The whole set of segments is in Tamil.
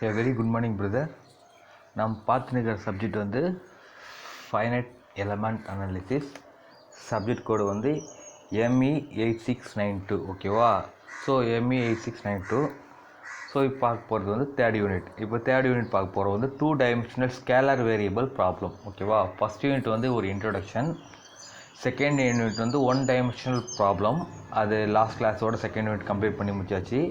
A very good morning brother. நாம் பார்த்துக்கிற சப்ஜெக்ட் வந்து ஃபைனைட் எலமெண்ட் அனாலிசிஸ். சப்ஜெக்ட் கோடு வந்து ME8692. ஓகேவா? So ME8692. ஸோ இப்போ பார்க்க போகிறது வந்து தேர்ட் யூனிட். இப்போ தேர்ட் யூனிட் பார்க்க போகிறது வந்து 2 dimensional ஸ்கேலர் வேரியபிள் ப்ராப்ளம். ஓகேவா? ஃபஸ்ட் யூனிட் வந்து ஒரு இன்ட்ரொடக்ஷன், செகண்ட் யூனிட் வந்து 1 dimensional ப்ராப்ளம். அது லாஸ்ட் கிளாஸோட செகண்ட் யூனிட் கம்ப்ளீட் பண்ணி முடிச்சாச்சு.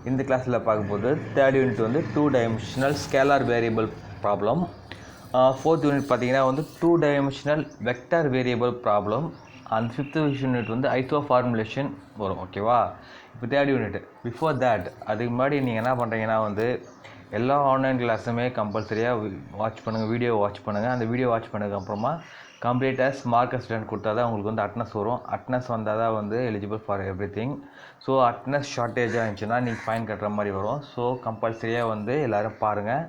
இந்த கிளாஸில் பார்க்கும்போது தேர்ட் யூனிட் வந்து 2 dimensional scalar variable problem. Fourth unit பார்த்தீங்கன்னா வந்து 2 dimensional வெக்டர் வேரியபிள் ப்ராப்ளம். அந்த ஃபிஃப்த் யூனிட் வந்து ஐசோ ஃபார்முலேஷன் வரும். ஓகேவா? இப்போ தேர்ட் யூனிட். பிஃபோர் தேட் அதுக்கு முன்னாடி நீங்கள் என்ன பண்ணுறீங்கன்னா வந்து எல்லா ஆன்லைன் கிளாஸுமே கம்பல்சரியாக வாட்ச் பண்ணுங்கள், வீடியோ வாட்ச் பண்ணுங்கள். அந்த வீடியோ வாட்ச் பண்ணதுக்கப்புறமா கம்ப்ளீட்டாக மார்க் அசிஸ்டன்ட் கொடுத்தா தான் உங்களுக்கு வந்து அட்டனஸ் வரும். அட்டனஸ் வந்தால் தான் வந்து eligible for everything. So attendance ஷார்ட்டேஜாக இருந்துச்சுன்னா நீங்கள் ஃபைன் கட்டுற மாதிரி வரும். ஸோ கம்பல்சரியாக வந்து எல்லோரும் பாருங்கள்,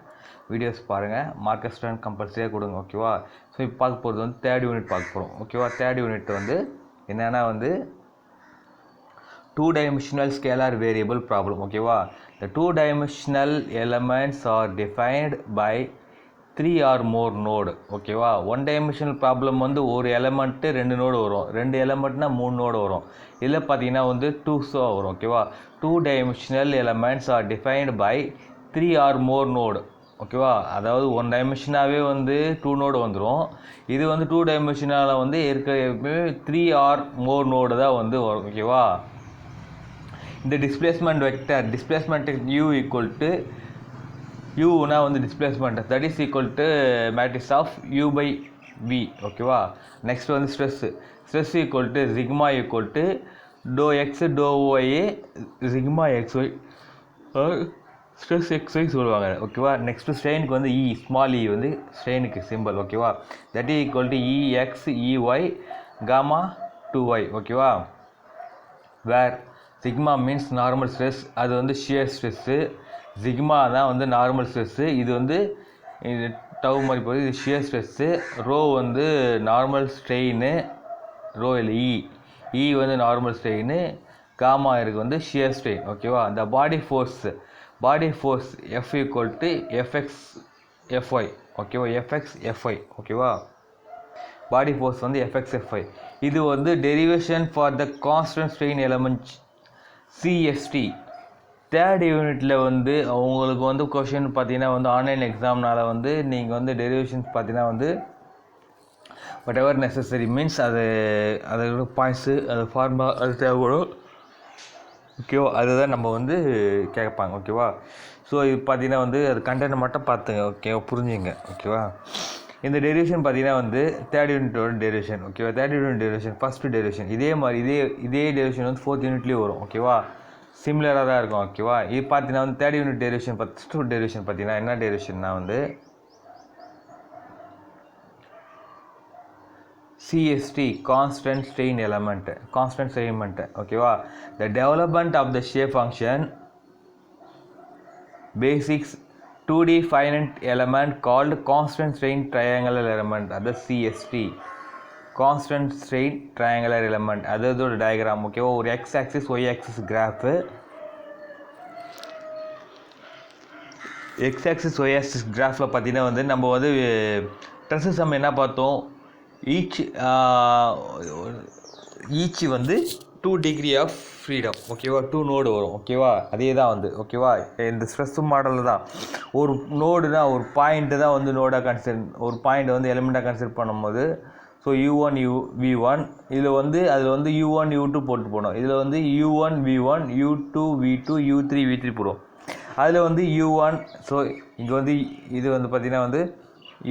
வீடியோஸ் பாருங்கள், மார்க் அசிஸ்டன்ட் கம்பல்சரியாக கொடுங்க. ஓகேவா? ஸோ இப்போ பார்க்க போகிறது வந்து தேர்ட் யூனிட் பார்க்க போகிறோம். ஓகேவா? தேர்ட் யூனிட் வந்து என்னென்னா வந்து 2 dimensional scalar variable problem. ஓகேவா? The 2 dimensional elements are defined by 3 or more node. ஓகேவா? 1 dimensional problem வந்து ஒரு எலமெண்ட்டு 2 நோடு வரும், 2 எலமெண்ட்னா 3 நோடு வரும். இதில் பார்த்தீங்கன்னா வந்து 2 வரும். ஓகேவா? 2 dimensional elements are defined by 3 or more node. ஓகேவா? அதாவது 1 டைமென்ஷனாகவே வந்து 2 நோடு வந்துடும். இது வந்து 2 டைமென்ஷனால் வந்து ஏற்கனவே 3 or more நோடு தான் வந்து வரும். ஓகேவா? இந்த displacement vector, displacement u equal to யூனா வந்து displacement, that is equal to matrix of u by v. ஓகேவா? நெக்ஸ்ட் வந்து stress equal to sigma equal to tau x tau y sigma x y, stress x y சொல்லுவாங்க. ஓகேவா? நெக்ஸ்ட்டு ஸ்ட்ரெயினுக்கு வந்து ஸ்மால் இ வந்து ஸ்ட்ரெயினுக்கு சிம்பிள். ஓகேவா? That is equal to x e y gamma 2y. ஓகேவா? Where sigma means normal stress, அது வந்து ஷியர் ஸ்ட்ரெஸ்ஸு. சிக்மா தான் வந்து நார்மல் ஸ்ட்ரெஸ்ஸு, இது வந்து இது டவு மாதிரி போகுது, இது ஷியர் ஸ்ட்ரெஸ்ஸு. ரோ வந்து நார்மல் ஸ்ட்ரெயின்னு, ரோ இல்லை இ வந்து நார்மல் ஸ்ட்ரெயின்னு, காமா இருக்குது வந்து ஷியர் ஸ்ட்ரெயின். ஓகேவா? இந்த body force F equal to F x F y. ஓகேவா? F x F y. ஓகேவா? பாடி ஃபோர்ஸ் வந்து எஃப்எக்ஸ் எஃப்ஒய். இது வந்து derivation for the constant strain element CST. Third யூனிட்டில் வந்து அவங்களுக்கு வந்து கொஷின் பார்த்தீங்கன்னா வந்து ஆன்லைன் எக்ஸாம்னால் வந்து நீங்கள் வந்து டெரிவேஷன்ஸ் பார்த்தீங்கன்னா வந்து வாட் எவர் நெசசரி மீன்ஸ் அதோட பாயிண்ட்ஸு, அது ஃபார்முலா அது தேவைப்படும். ஓகேவா? அதுதான் நம்ம வந்து கேட்பாங்க. ஓகேவா? ஸோ இது பார்த்தீங்கன்னா வந்து அது கண்டென்ட் மட்டும் பார்த்துங்க. ஓகேவா? புரிஞ்சுங்க. ஓகேவா? இந்த டெரிவேஷன் பார்த்தீங்கன்னா வந்து தேர்ட் யூனிட்டோட டெரிவேஷன். ஓகேவா? Third unit derivation, first derivation இதே மாதிரி இதே டெரிவேஷன் வந்து ஃபோர்த் யூனிட்லேயும் வரும். ஓகேவா? சிமிலராக தான் இருக்கும். ஓகேவா? இது பார்த்தீங்கன்னா வந்து third unit derivation, first derivation பார்த்தீங்கன்னா என்ன டெரிவேஷன்னா வந்து சிஎஸ்டி கான்ஸ்டன்ட் ஸ்ட்ரெயின் எலமெண்ட். ஓகேவா? The development of the shape function basics 2D finite element called constant strain triangular element, அது CST, constant strain triangular element. அது ஒரு டயக்ராம். ஓகேவா? ஒரு x axis y axis graph, x axis y axis கிராஃபில் பார்த்தீங்கன்னா வந்து நம்ம வந்து ட்ரெஸ்ஸஸ் நம்ம என்ன பார்த்தோம், ஈச் வந்து 2 டிகிரி ஆஃப் ஃப்ரீடம். ஓகேவா? 2 நோடு வரும். ஓகேவா? அதே தான் வந்து. ஓகேவா? இந்த ஸ்ட்ரெஸ் மாடலில் தான் ஒரு நோடு தான், ஒரு பாயிண்ட்டு தான் வந்து நோடாக ஒரு பாயிண்ட் வந்து எலிமெண்ட்டாக கன்சிடர் பண்ணும்போது ஸோ u1 v1 இதில் வந்து அதில் வந்து u1 u2 போட்டு போனோம். இதில் வந்து u1 v1 u2 v2 u3 v3 போடுவோம். அதில் வந்து u1, ஸோ இங்கே வந்து இது வந்து பார்த்திங்கன்னா வந்து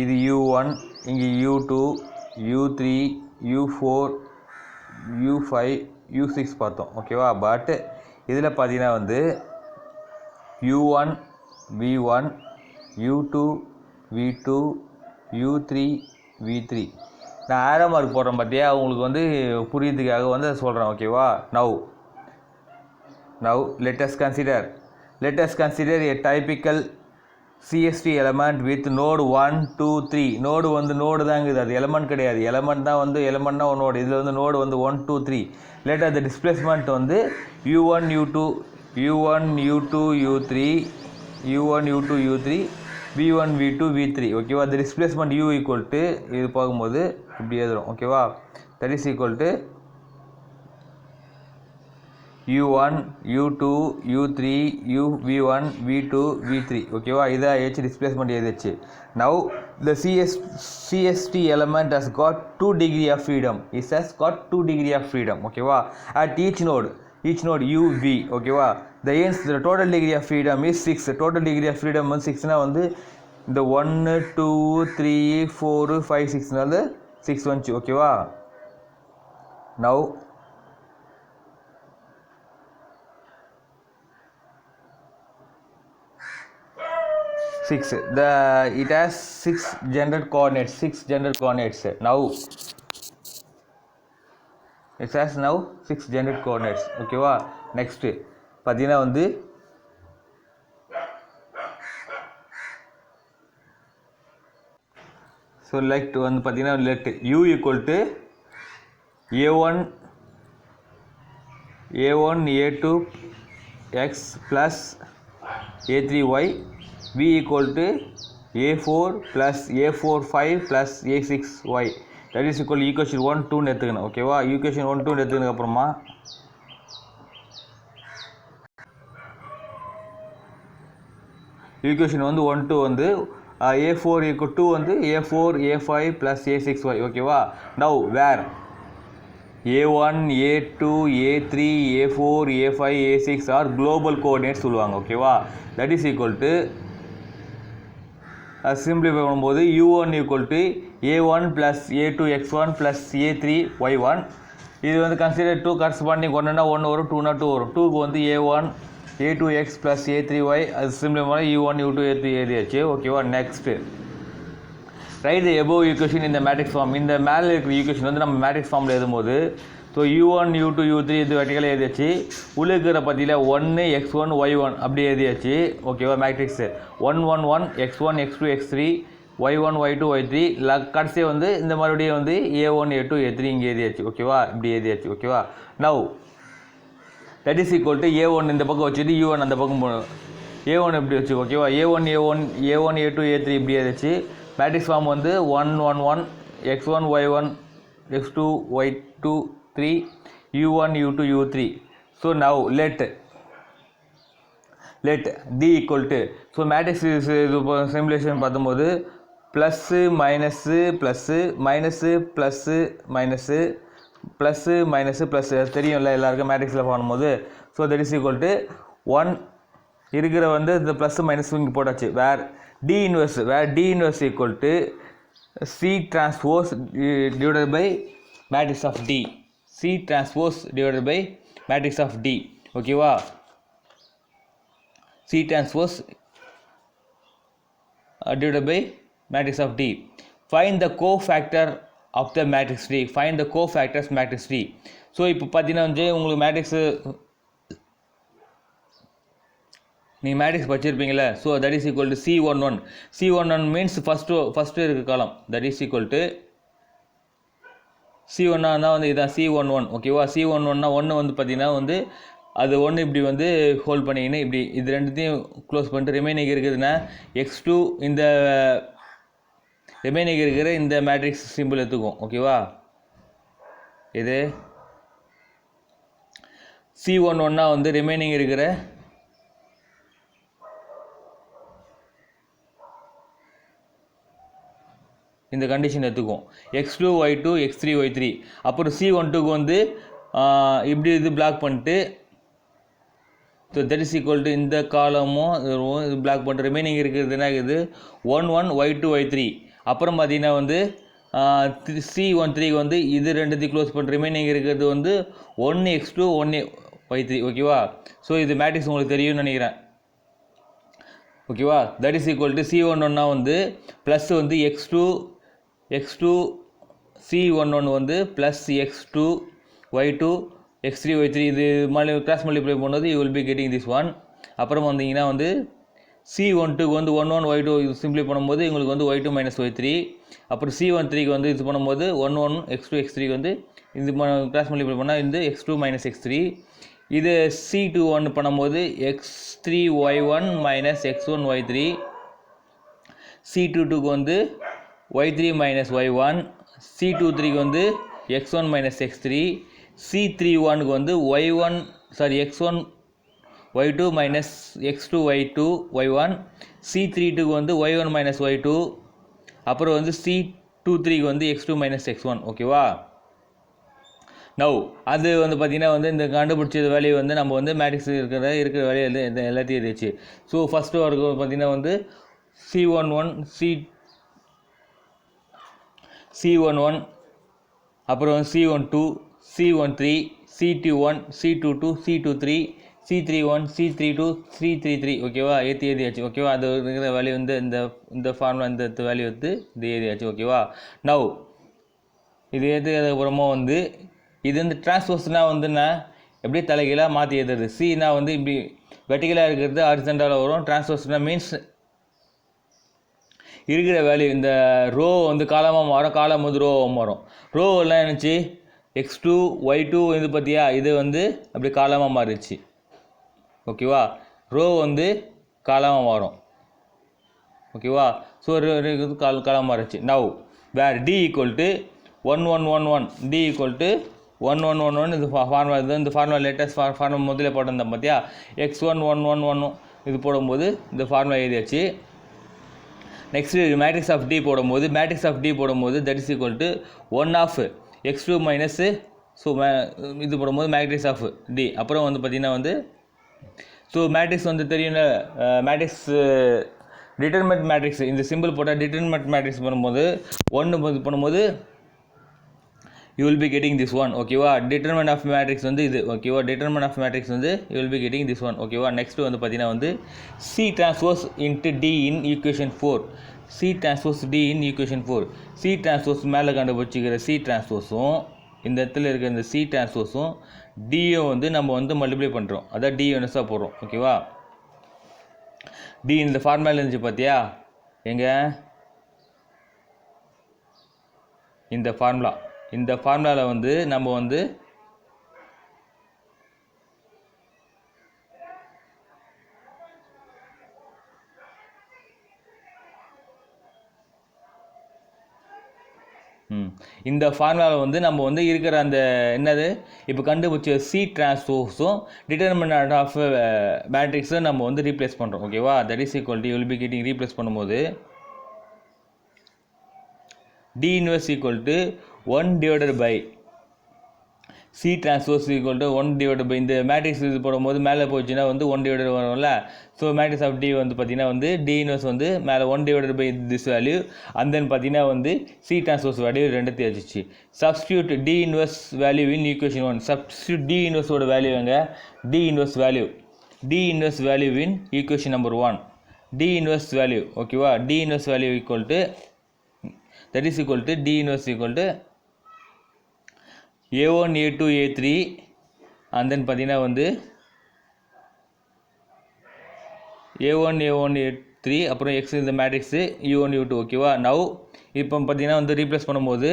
இது u1, இங்கே u2 u3 u4 u5 u6 பார்த்தோம். ஓகேவா? பட் இதில் பார்த்தீங்கன்னா வந்து u1 v1 u2 v2 u3 v3 நான் ஆரோ மார்க் போடுறேன் பார்த்தியா, உங்களுக்கு வந்து புரியுறதுக்காக வந்து சொல்கிறேன். ஓகேவா? Now let us consider a typical CST element with node 1 2 3. Node வந்து நோடு தாங்குது, அது எலமெண்ட் கிடையாது. எலமெண்ட் தான் வந்து எலமெண்ட்னா ஒரு நோடு. இதில் வந்து நோடு வந்து 1 2 3. லேட்டர் the displacement வந்து u1 u2 u1 u2 u3 u1 u2 u3 v1 v2 v3 ஓகேவா. the displacement u equal to இது போகும்போது இப்படி எழுதுறோம் ஓகேவா. that is equal to u1 u2 u3 v1 v2 v3 ஓகேவா. இதான் h displacement எழுதிச்சு. now the CST element has got 2 degree of freedom. it has got 2 degree of freedom ஓகேவா. at each node uv ஓகேவா. the total degree of freedom is 6. total degree of freedom வந்து 6 னா வந்து இந்த 1 2 3 4 5 6 னால 6 வந்துச்சு ஓகேவா. now it has 6 general coordinates. now it has now 6 general coordinates ஓகேவா. நெக்ஸ்ட் பார்த்தீங்கன்னா வந்து ஸோ லெட் வந்து பார்த்தீங்கன்னா let u equal to a1 a2 x plus a3y v equal to a4 plus a4 5 plus a6 y that is equal to equation 1 2 ன்னு எடுத்துக்கணும் ஓகேவா. equation 1 2 எடுத்துக்கினதுக்கு அப்புறமா equation வந்து 1 2 வந்து a4 equal to வந்து a4 a5 plus a6y ஓகேவா. now where a1 a2 a3 a4 a5 a6 are global coordinates சொல்லுவாங்க ஓகேவா. that is equal to simplify பண்ணும்போது u1 equal to a1 plus a2 x1 plus a3 y1 இது வந்து கன்சிடர் 2 கரஸ்பாண்டிங் 1 னா 1 வரும் 2 னா 2 வரும். 2 க்கு வந்து a1 a2x plus a3y அது சிம்பிளிஃபை பண்ணி u1 u2 a3 எழுதியாச்சு ஓகேவா. Next right the above equation இந்த மேட்ரிக்ஸ் ஃபார்ம். இந்த மேலே இருக்கிற ஈக்குவேஷன் வந்து நம்ம மேட்ரிக்ஸ் ஃபார்மில் எழுதும்போது ஸோ u1 u2 u3 இது வெர்டிக்கலாக எழுதியாச்சு. உள்ளே இருக்கிற பற்றியில் 1 x1 y1 அப்படி எழுதியாச்சு ஓகேவா. Matrix 1 1 1 x1 x2 x3 y1 y2 y3 கடைசியாக வந்து இந்த மறுபடியும் வந்து a1 a2 a3 இங்கே எழுதியாச்சு ஓகேவா. இப்படி எழுதியாச்சு ஓகேவா. Now that is equal to a1 இந்த பக்கம் வச்சுட்டு u1 அந்த பக்கம் போகணும். a1 எப்படி வச்சு ஓகேவா. a1 a2 a3 இப்படி எழுதிச்சு. மேட்ரிக்ஸ் ஃபார்ம் வந்து 1 1 1 x1 y1 x2 y2 3 u1 u2 u3. so now let d equal to so matrix simulation பார்க்கும்போது plus minus plus minus plus minus plus minus plus தெரியும்ல எல்லாருக்கும் மேட்ரிக்ஸில் பண்ணும்போது. So that is equal to 1 இருக்கிற வந்து இந்த ப்ளஸ் மைனஸ் இங்கே போட்டாச்சு. வேர் d inverse equal to c transpose divided by matrix of d. c transpose divided by matrix of d ஓகேவா. c transpose divided by matrix of d. find the cofactor of the matrix D. find the cofactors matrix D. So இப்போ பார்த்தீங்கன்னா வந்து உங்களுக்கு மேட்ரிக்ஸு நீங்கள் மேட்ரிக்ஸ் படிச்சிருப்பீங்களே. So that is equal to C11 means first இருக்க column that is equal to C1 வந்து இதுதான் C11 ஓகேவா. C11 ஒன்று வந்து பார்த்தீங்கன்னா வந்து அது ஒன்று இப்படி வந்து ஹோல்ட் பண்ணிக்கின்னு இப்படி இது ரெண்டுத்தையும் க்ளோஸ் பண்ணிட்டு ரிமைனிங் இருக்குதுன்னா x2 இந்த ரிமைனிங் இருக்கிற இந்த மேட்ரிக்ஸ் சிம்பிள் எடுத்துக்கும் ஓகேவா. இது C11 வந்து ரிமைனிங் இருக்கிற இந்த கண்டிஷன் எடுத்துக்கும் x2 y2 x3 y3. அப்புறம் C12க்கு வந்து இப்படி இது பிளாக் பண்ணிட்டு so that is equal to இந்த காலமும் இது பிளாக் பண்ணிட்டு ரிமைனிங் இருக்கிறது என்ன இருக்குது 1 1 y2 y3. அப்புறம் பார்த்தீங்கன்னா வந்து C13க்கு வந்து இது ரெண்டுத்தையும் க்ளோஸ் பண்ணிட்டு ரிமைனிங் இருக்கிறது வந்து 1 x2 1 y3 ஓகேவா. ஸோ இது மேட்ரிக்ஸ் உங்களுக்கு தெரியும்னு நினைக்கிறேன் ஓகேவா. That is equal to C11 வந்து ப்ளஸ் வந்து x2 C11 வந்து plus x2 y2 x3 y3 இது கிராஸ் மல்டிப்ளை பண்ணுறது you will be getting this one. அப்புறம் வந்தீங்கன்னா வந்து C12க்கு வந்து 1 1 y2 இது சிம்பிளை பண்ணும்போது உங்களுக்கு வந்து y2 மைனஸ் y3. அப்புறம் C13க்கு வந்து இது பண்ணும்போது 1 1 x2 x3க்கு வந்து இது கிராஸ் மல்டிப்ளை பண்ணால் இந்த x2 மைனஸ் x3. இது C21 பண்ணும்போது x3y1 மைனஸ் x1y3, C22க்கு வந்து y3 மைனஸ் y1, C23க்கு வந்து x1 மைனஸ் x3, C31க்கு வந்து x1 y2 minus x2 y2 y1, C32க்கு வந்து y1 மைனஸ் y2, அப்புறம் வந்து C23க்கு வந்து x2 மைனஸ் x1. ஓகேவா? நவ் அது வந்து பார்த்திங்கன்னா வந்து இந்த கண்டுபிடிச்ச வேல்யூ வந்து நம்ம வந்து மேட்ரிக்ஸ் இருக்கிற வேல்யூ எல்லாத்தையும் எழுதிச்சு. ஸோ ஃபஸ்ட்டு வரைக்கும் பார்த்திங்கன்னா வந்து C11, அப்புறம் C12, C13, C21, C22, C23, C31, C32, C33. ஓகேவா? எழுதியாச்சு. ஓகேவா? அது இருக்கிற வேல்யூ வந்து இந்த ஃபார்முலா இந்த வேல்யூ வந்து இது எழுதியாச்சு. ஓகேவா? நவ் இது அதுக்கப்புறமா வந்து இது வந்து டிரான்ஸ்போஸ்னால் வந்து நான் எப்படி தலைகீழாக மாற்றி எழுதுறது. சினா வந்து இப்படி வெர்டிகலாக இருக்கிறது ஹாரிசான்டலாக வரும். டிரான்ஸ்போஸ்னால் மீன்ஸ் இருக்கிற வேல்யூ இந்த ரோ வந்து காலமாக மாறும், காலம் வந்து ரோவாக மாறும். ரோ எல்லாம் என்னச்சு x2 y2 இது பார்த்தியா, இது வந்து அப்படி காலமாக மாறிடுச்சு. ஓகேவா? ரோ வந்து காலமாக மாறும். ஓகேவா? ஸோ காலமாக மாறிடுச்சு. Now where d equal to 1111, d equal to 1111. இது ஃபார்முலா, இது இந்த ஃபார்முலா லேட்டஸ்ட் ஃபார்முலா முதல்ல போட்டிருந்தேன் பார்த்தியா, x1111 இது போடும்போது இந்த ஃபார்முலா எழுதியாச்சு. நெக்ஸ்ட்டு மேட்ரிக்ஸ் ஆஃப் டி போடும்போது that is equal to 1 of x2 minus. So இது போடும்போது மேட்ரிக்ஸ் ஆஃப் டி. அப்புறம் வந்து பார்த்திங்கன்னா வந்து ஸோ மேட்ரிக்ஸ் வந்து தெரியும், மேட்ரிக்ஸ் டிட்டர்மினன்ட் மேட்ரிக்ஸ் இந்த சிம்பிள் போட்டால் டிட்டர்மினன்ட் மேட்ரிக்ஸ் பண்ணும்போது 1 பண்ணும்போது you will be getting this one. ஓகேவா? டிட்டர்மினன்ட் ஆஃப் மேட்ரிக்ஸ் வந்து இது. ஓகேவா? டிட்டர்மினன்ட் ஆஃப் மேட்ரிக்ஸ் வந்து you will be getting this one. ஓகேவா? நெக்ஸ்ட் வந்து பார்த்தீங்கன்னா வந்து C transpose into D in equation 4. C transpose D in equation 4. C transpose மேலே கண்டுபிடிச்சிக்கிற C transpose-உம் இந்த இடத்துல இருக்கிற இந்த C transpose-உம் D-யும் வந்து நம்ம வந்து மல்டிப்ளை பண்ணுறோம். அதான் D யூனிட்ஸாக போடுறோம். ஓகேவா? D இந்த ஃபார்முலா இருந்துச்சு பார்த்தியா, எங்க இந்த ஃபார்முலாவில் வந்து நம்ம வந்து இந்த ஃபார்முலாவில் வந்து நம்ம வந்து இருக்கிற அந்த என்னது இப்போ கண்டுபிடிச்ச C டிரான்ஸ்போஸும் டிட்டர்மினன்ட் ஆஃப் மேட்ரிக்ஸும் நம்ம வந்து ரீப்ளேஸ் பண்ணுறோம். ஓகேவா? That is equal to you will be getting replace பண்ணும்போது D inverse equal to 1 divided by C transpose equal to 1 divided by இந்த மேட்ரிக்ஸ் இது போடும்போது மேலே போச்சுன்னா வந்து 1 divided வரும்ல. ஸோ மேட்ரிக்ஸ் ஆஃப் D வந்து பார்த்தீங்கன்னா வந்து D inverse வந்து மேலே 1 divided by this value and then பார்த்தீங்கன்னா வந்து C transpose வேல்யூ ரெண்டுத்தையும் வச்சுச்சு. Substitute D inverse value in equation 1. Substitute D inverse ஓட வேல்யூ எங்க, D inverse value in equation number 1. D inverse value. ஓகேவா? D inverse value equal to that is equal to D inverse equal to A1 A2 A3 and then பார்த்தீங்கன்னா வந்து A1 A3 அப்புறம் X இந்த மேட்ரிக்ஸு U1 U2. ஓகேவா? நவ் இப்போ பார்த்தீங்கன்னா வந்து ரீப்ளேஸ் பண்ணும்போது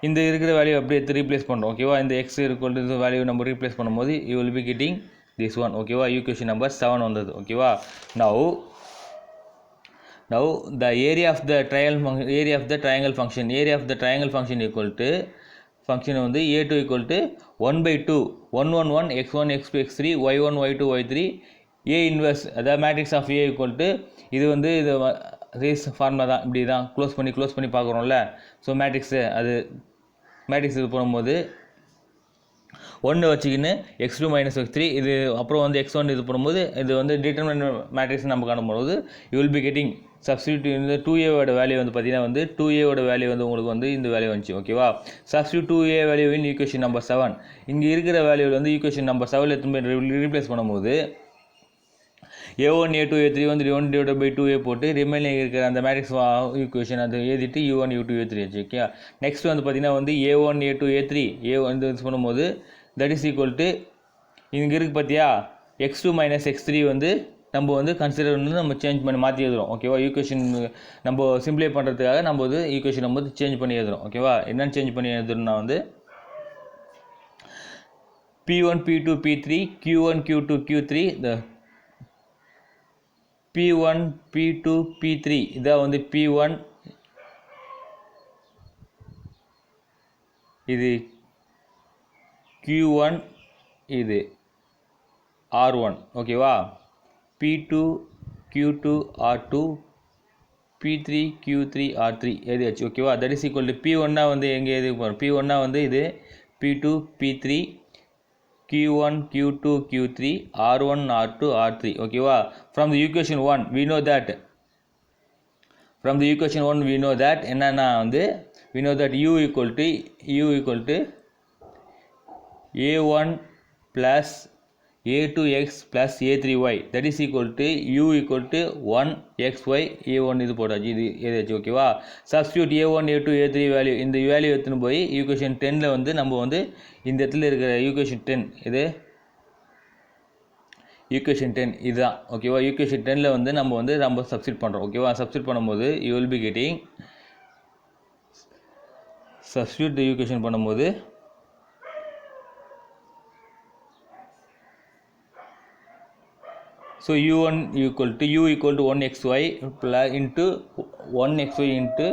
இந்த இருக்கிற வேல்யூ அப்படியே எடுத்து ரீப்ளேஸ் பண்ணுறோம். ஓகேவா? இந்த X ஈக்குவல் டு வேல்யூ நம்ம ரீப்ளேஸ் பண்ணும்போது you will be getting this one. ஓகேவா? ஈக்குவேஷன் நம்பர் 7 வந்தது. ஓகேவா? Now the area of the triangle function equal to function வந்து A2 equal to 1/2 111 x1 x2 x3 y1 y2 y3 A inverse அதாவது matrix of A equal to இது வந்து இது ரேஸ் ஃபார்முலா தான், இப்படி தான் க்ளோஸ் பண்ணி பார்க்குறோம்ல. ஸோ மேட்ரிக்ஸு அது மேட்ரிக்ஸ் இது போடும்போது 1 வச்சுக்கின்னு x2 மைனஸ் x3 இது அப்புறம் வந்து x1 இது போடும்போது இது வந்து டிட்டர்மினன்ட் மேட்ரிக்ஸ் நம்ம காணும்போது you will be getting substitute இந்த 2a ஓட வேல்யூ வந்து பார்த்தீங்கன்னா வந்து 2a ஓட வேல்யூ வந்து உங்களுக்கு வந்து இந்த வேல்யூ வந்துச்சு. ஓகேவா? Substitute 2a value in equation number 7. இங்கே இருக்கிற வேல்யூ வந்து ஈக்குவேஷன் நம்பர் 7 எடுத்து ரீப்ளேஸ் பண்ணும்போது A1 A2 A3 வந்து 1 divided by 2a போட்டு ரிமைனிங் இருக்கிற அந்த மேட்ரிக்ஸ் ஈக்குவேஷன் அது எழுதிட்டு U1 U2 U3 வச்சு. ஓகே, நெக்ஸ்ட் வந்து பார்த்தீங்கன்னா வந்து A1 A2 A3 A1 இது பண்ணும்போது தட் இஸ் ஈக்குவல் டு இங்கே இருக்குது பார்த்தியா x2 மைனஸ் x3 வந்து நம்ம வந்து கன்சிடர் வந்து நம்ம சேஞ்ச் பண்ணி மாற்றி எழுதுறோம். ஓகேவா? ஈக்குவேஷன் நம்ம சிம்பிளை பண்ணுறதுக்காக நம்ம வந்து ஈக்குவேஷன் நம்ம வந்து சேஞ்ச் பண்ணி எழுதுறோம். ஓகேவா? என்னென்னு சேஞ்ச் பண்ணி எழுதுறோம்னா வந்து P1 P2 P3 Q1 Q2 Q3 the P1 P2 P3 இதான் வந்து P1 இது Q1 இது R1 ஓகேவா P2 Q2 R2 P3 Q3 R3 எழுதியாச்சு ஓகேவா that is equal to P1 வந்து எங்கே எழுதி போகிறோம் P1 வந்து இது P2 P3 Q1 Q2 Q3 R1 R2 R3 ஓகேவா from the equation 1 we know that என்னன்னா வந்து we know that u equal to a1 plus a2x plus a3y that is equal to u equal to 1xy a1 இது போட்டாச்சு இது ஏதாச்சு ஓகேவா substitute a1 a2 a3 value இந்த வேல்யூ எடுத்துன்னு போய் ஈக்குவேஷன் 10ல வந்து நம்ம வந்து இந்த இடத்துல இருக்கிற ஈக்குவேஷன் 10 இது ஈக்குவேஷன் 10 இதுதான் ஓகேவா ஈக்குவேஷன் 10ல வந்து நம்ம சப்ஸ்டிட் பண்ணுறோம் ஓகேவா சப்ஸ்டிட் பண்ணும்போது you will be getting substitute the equation பண்ணும்போது so u1 equal to 1xy plus into 1xy into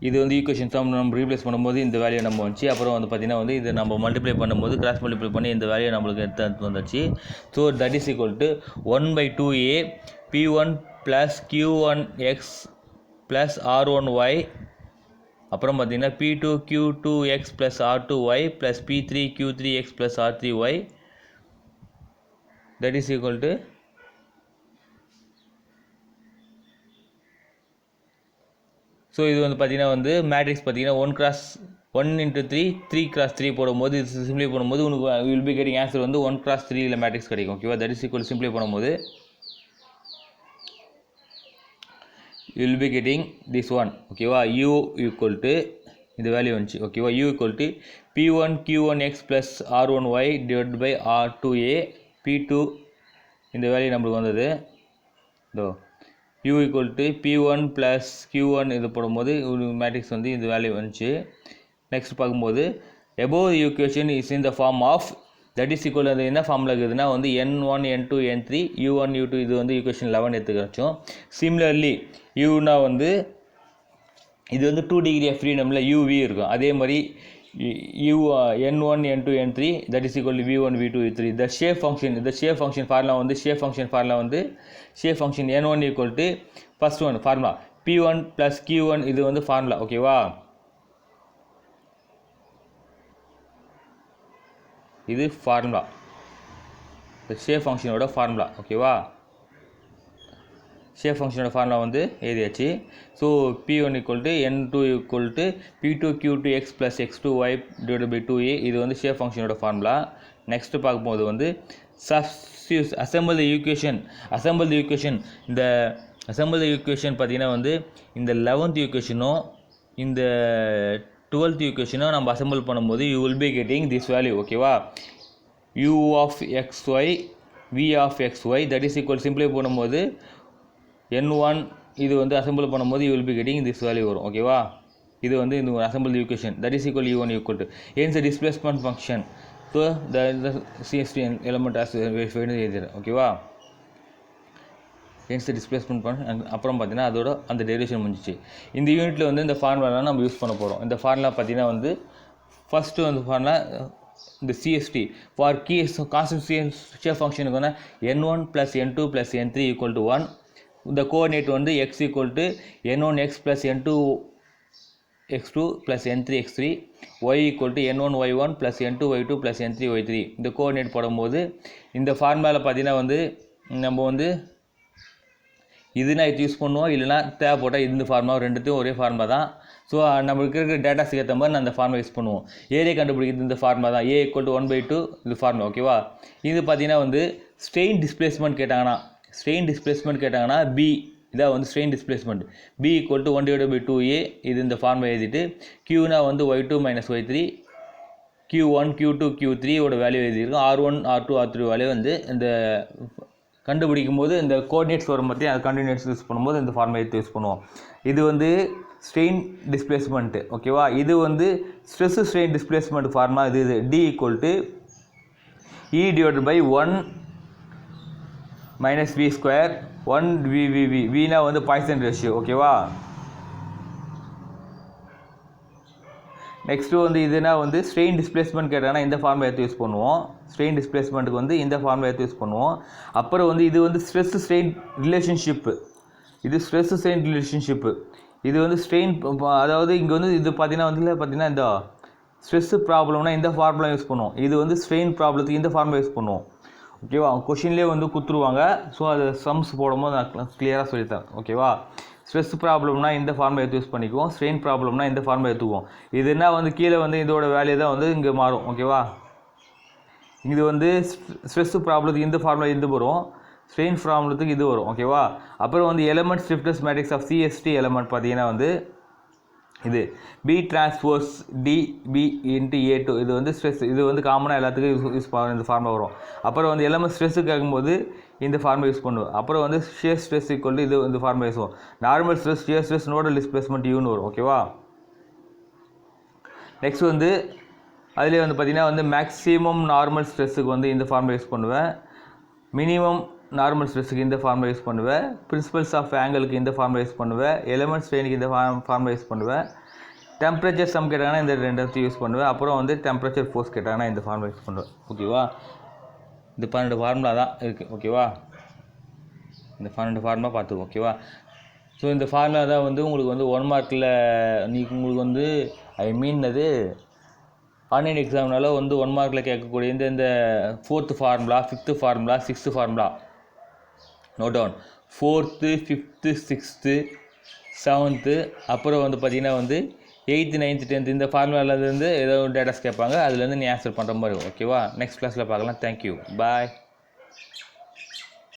இது வந்து ஈக்குவேஷன் சம் நம்ம ரீப்ளேஸ் பண்ணும்போது இந்த வேல்யூ நம்ம வந்துச்சு அப்புறம் வந்து பார்த்தீங்கன்னா வந்து இது நம்ம மல்டிப்ளை பண்ணும்போது கிராஸ் மல்டிப்ளை பண்ணி இந்த வேல்யூ நம்மளுக்கு எடுத்து வந்துச்சு so that is equal to 1/2a p1 plus q1x plus r1y அப்புறம் பார்த்தீங்கன்னா p2 q2x plus r2y plus p3 q3x plus r3y that is equal to so இது வந்து பார்த்தீங்கன்னா வந்து மேட்ரிக்ஸ் பார்த்தீங்கன்னா 1 into 3 3 cross 3 போடும்போது இது சிம்பிளை பண்ணும்போது உனக்கு வில் பி கெட்டிங் ஆன்சர் வந்து 1 cross 3 இல்லை மேட்ரிக்ஸ் கிடைக்கும் ஓகேவா தட் இஸ் ஈக்குவல் சிம்பிளை பண்ணும்போது you will be getting this one ஓகேவா u equal to இந்த வேல்யூ வந்துச்சு ஓகேவா u equal to p1 q1x plus r1y divided by r2a p2 இந்த வேல்யூ நம்மளுக்கு வந்தது இதோ u equal to p1 plus q1 இது போடும்போது மேட்ரிக்ஸ் வந்து இந்த வேல்யூ வந்துச்சு நெக்ஸ்ட் பார்க்கும்போது above the equation is in the form of that is equal அது என்ன ஃபார்மில் இருக்குதுன்னா வந்து n1 n2 n3 u1 u2 இது வந்து ஈக்குவேஷன் 11 எடுத்துக்கிறோம் சிமிலர்லி uனா வந்து இது வந்து 2 டிகிரி ஆஃப் ஃப்ரீடமில் uv இருக்கும் அதே மாதிரி n1 n2 n3 that is equal to v1 v2 v3 the shape function formula வந்து shape function n1 equal to first one formula p1 plus q1 இது வந்து formula ஓகேவா இது ஃபார்முலா the shape function ஓட ஃபார்முலா ஓகேவா ஷேப் ஃபங்க்ஷனோட ஃபார்முலா வந்து எழுதியாச்சு so p1 equal to n2 equal to p2 q2x plus x2y divided by 2a இது வந்து ஷேப் ஃபங்க்ஷனோட ஃபார்முலா நெக்ஸ்ட் பார்க்கும்போது வந்து assemble the equation இந்த assemble the equation பார்த்தீங்கன்னா வந்து இந்த 11th equationம் இந்த 12th equationம் நம்ம assemble பண்ணும்போது you will be getting this value ஓகேவா u of xy v of xy that is equal சிம்பிளை பண்ணும்போது n1 இது வந்து assemble பண்ணும்போது you will be getting this value வரும் ஓகேவா இது வந்து இந்த assemble the equation that is equal u1 equal to hence the displacement function so the CST element as verified எழுதிறேன் ஓகேவா hence the displacement function அப்புறம் பார்த்தீங்கன்னா அதோட அந்த டெரிவேஷன் முடிஞ்சிச்சு இந்த யூனிட்டில் வந்து இந்த ஃபார்முலா நம்ம யூஸ் பண்ண போகிறோம் இந்த ஃபார்முலா பார்த்தீங்கன்னா வந்து ஃபஸ்ட்டு வந்து ஃபார்முலா இந்த CST ஃபார் கான்ஸ்டன்ட் ஷேப் ஃபங்க்ஷனுக்கு வந்து n1 plus n2 plus n3 equal to 1 இந்த கோஆர்டினேட் வந்து x equal to n1x plus n2x2 plus n3x3 y equal to n1y1 plus n2y2 plus n3y3 இந்த கோஆர்டினேட் போடும்போது இந்த ஃபார்முலாவில் பார்த்தீங்கன்னா வந்து நம்ம வந்து இதுனா இது யூஸ் பண்ணுவோம் இல்லைனா தேவைப்பட்டால் இந்த ஃபார்முலா ரெண்டுத்தையும் ஒரே ஃபார்முலா தான் ஸோ நம்மளுக்கு இருக்கிற டேட்டாஸுக்கு ஏற்ற மாதிரி நான் அந்த ஃபார்முலா யூஸ் பண்ணுவோம் ஏரியா கண்டுபிடிக்கிறது இந்த ஃபார்முலா தான் a equal to 1/2 இது ஃபார்முலா ஓகேவா இது பார்த்தீங்கன்னா வந்து ஸ்ட்ரெயின் டிஸ்பிளேஸ்மெண்ட் கேட்டாங்கன்னா b இதான் வந்து strain displacement b equal to 1/2a இது இந்த ஃபார்முலா எழுதிட்டு qனா வந்து y2 minus y3 q1 q2 q3 ஓட வேல்யூ எழுதியிருக்கோம் r1 r2 r3 வேல்யூ வந்து இந்த கண்டுபிடிக்கும் போது இந்த கோஆர்டினேட்ஸ் வரும் பற்றி அது கண்டினியூஸ் யூஸ் பண்ணும்போது இந்த ஃபார்முலா யூஸ் பண்ணுவோம் இது வந்து ஸ்ட்ரெயின் டிஸ்பிளேஸ்மெண்ட்டு ஓகேவா. இது வந்து ஸ்ட்ரெஸ் ஸ்ட்ரெயின் டிஸ்பிளேஸ்மெண்ட் ஃபார்முலா இது D equal to E divided by 1 minus V square 1 VVV Vனா வந்து பாய்சன் ரேஷியோ ஓகேவா. நெக்ஸ்ட்டு வந்து இதுனா வந்து ஸ்ட்ரெயின் டிஸ்பிளேஸ்மெண்ட் கேட்டாங்கன்னா இந்த ஃபார்முலா எடுத்து யூஸ் பண்ணுவோம். ஸ்ட்ரெயின் டிஸ்பிளேஸ்மெண்ட்டுக்கு வந்து இந்த ஃபார்முலா எடுத்து யூஸ் பண்ணுவோம். அப்புறம் வந்து இது வந்து ஸ்ட்ரெஸ் ஸ்ட்ரெயின் ரிலேஷன்ஷிப்பு, இது ஸ்ட்ரெஸ் ஸ்ட்ரெயின் ரிலேஷன்ஷிப்பு, இது வந்து ஸ்ட்ரெயின் அதாவது இங்கே வந்து இது பார்த்தீங்கன்னா இந்த ஸ்ட்ரெஸ் ப்ராப்ளம்னா இந்த ஃபார்முலா யூஸ் பண்ணுவோம். இது வந்து ஸ்ட்ரெயின் ப்ராப்ளத்துக்கு இந்த ஃபார்முலா யூஸ் பண்ணுவோம் ஓகேவா. கொஷின்லேயே வந்து கொடுத்துருவாங்க. ஸோ அது சம்ஸ் போடும்போது நான் கிளியராக சொல்லித்தரேன் ஓகேவா. ஸ்ட்ரெஸ் ப்ராப்ளம்னா இந்த ஃபார்முலா எடுத்து யூஸ் பண்ணிக்குவோம், ஸ்ட்ரெயின் ப்ராப்ளம்னா இந்த ஃபார்முலா எடுத்துக்குவோம். இதுனா வந்து கீழே வந்து இதோட வேல்யூ தான் வந்து இங்கே மாறும் ஓகேவா. இது வந்து ஸ்ட்ரெஸ் ப்ராப்ளத்துக்கு இந்த ஃபார்முலா இது வரும், ஸ்ட்ரெயின் ப்ராப்ளத்துக்கு இது வரும் ஓகேவா. அப்புறம் வந்து element stiffness matrix of CST element பார்த்தீங்கன்னா வந்து இது B transpose DB into A2 இது வந்து ஸ்ட்ரெஸ், இது வந்து காமனாக எல்லாத்துக்கும் யூஸ் இந்த ஃபார்முலா வரும். அப்புறம் வந்து எலமெண்ட் ஸ்ட்ரெஸ்ஸு கேட்கும்போது இந்த ஃபார்முலா யூஸ் பண்ணுவோம். அப்புறம் வந்து ஷியர் ஸ்ட்ரெஸ் ஈக்குவல் இது இந்த ஃபார்முலா யூஸ் பண்ணுவோம். Normal stress, shear stress, nodal displacement யூன்னு வரும் ஓகேவா. நெக்ஸ்ட் வந்து அதிலே வந்து பார்த்திங்கன்னா வந்து மேக்ஸிமம் நார்மல் ஸ்ட்ரெஸ்ஸுக்கு வந்து இந்த ஃபார்முலா யூஸ் பண்ணுவேன், மினிமம் நார்மல் ஸ்ட்ரெஸ்ஸுக்கு இந்த ஃபார்முலா யூஸ் பண்ணுவேன், பிரின்சிபல்ஸ் ஆஃப் ஆங்கிளுக்கு இந்த ஃபார்முலா யூஸ் பண்ணுவேன், எலமெண்ட் ஸ்ட்ரெயினுக்கு இந்த ஃபார்முலா யூஸ் பண்ணுவேன், டெம்பரேச்சர் சம் கேட்டாங்கன்னா இந்த ரெண்டு யூஸ் பண்ணுவேன். அப்புறம் வந்து டெம்பரேச்சர் ஃபோர்ஸ் கேட்டாங்கன்னா இந்த ஃபார்முலா யூஸ் பண்ணுவேன் ஓகேவா. இந்த 12 ஃபார்முலா தான் இருக்குது ஓகேவா. இந்த 12 ஃபார்முலா பார்த்துக்கோ ஓகேவா. ஸோ இந்த ஃபார்முலா தான் வந்து உங்களுக்கு வந்து 1 மார்க்கில் உங்களுக்கு வந்து அது ஆன்லைன் எக்ஸாம்னால வந்து 1 மார்க்கில் கேட்கக்கூடிய இந்த 4th formula, 5th formula, 6th formula note down. 4th, 5th, 6th, 7th, அப்புறம் வந்து பார்த்திங்கன்னா வந்து 8th, 9th, 10th இந்த ஃபார்முலாலேருந்து ஏதோ டேட்டாஸ் கேட்பாங்க, அதுலேருந்து நீ ஆன்சர் பண்ணுற மாதிரி ஓகேவா. நெக்ஸ்ட் கிளாஸில் பார்க்கலாம். தேங்க்யூ, பாய்.